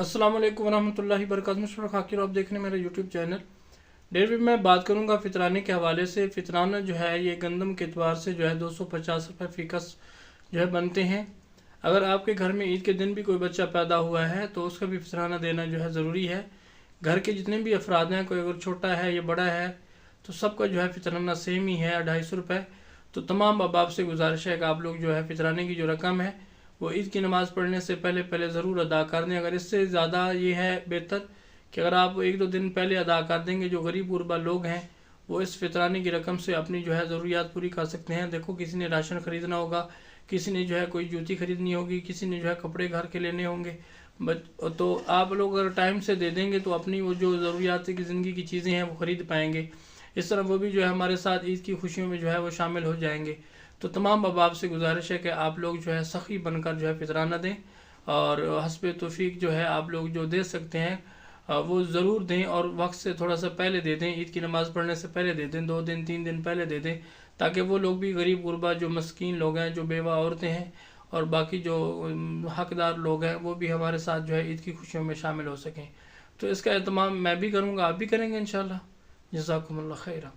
अस्सलाम वालेकुम वरहमतुल्लाहि वबरकातुहू। मुशर्रफ खाकिर, आप देख रहे हैं मेरा यूट्यूब चैनल। डेयर में मैं बात करूंगा फितराने के हवाले से। फितराना जो है ये गंदम के एतबार से जो है 250 रुपये फ़ीकस जो है बनते हैं। अगर आपके घर में ईद के दिन भी कोई बच्चा पैदा हुआ है तो उसका भी फितराना देना जो है ज़रूरी है। घर के जितने भी अफराद हैं, कोई अगर छोटा है या बड़ा है तो सबका जो है फितराना सेम ही है, 250 रुपये। तो तमाम अहबाब से गुजारिश है कि आप लोग जो है फितराने की जो रकम है वो ईद की नमाज़ पढ़ने से पहले पहले ज़रूर अदा कर दें। अगर इससे ज़्यादा ये है बेहतर कि अगर आप एक दो दिन पहले अदा कर देंगे, जो गरीब गुरबा लोग हैं वो इस फितराने की रकम से अपनी जो है ज़रूरियात पूरी कर सकते हैं। देखो, किसी ने राशन ख़रीदना होगा, किसी ने जो है कोई जूती ख़रीदनी होगी, किसी ने जो है कपड़े घर के लेने होंगे। तो आप लोग अगर टाइम से दे देंगे तो अपनी वो जो ज़रूरियात की ज़िंदगी की चीज़ें हैं वो ख़रीद पाएंगे। इस तरह वो भी जो है हमारे साथ ईद की खुशियों में जो है वो शामिल हो जाएंगे। तो तमाम अहबाब से गुजारिश है कि आप लोग जो है सखी बनकर जो है फितराना दें, और हस्बे तौफीक जो है आप लोग जो दे सकते हैं वो ज़रूर दें, और वक्त से थोड़ा सा पहले दे दें, ईद की नमाज़ पढ़ने से पहले दे दें, 2 दिन 3 दिन पहले दे दें, ताकि वो लोग भी गरीब गुरबा जो मस्कीन लोग हैं, जो बेवा औरतें हैं और बाकी जो हकदार लोग हैं वो भी हमारे साथ जो है ईद की खुशियों में शामिल हो सकें। तो इसका एहतमाम मैं भी करूँगा, आप भी करेंगे इंशाअल्लाह। जज़ाकुमुल्लाह खैरा।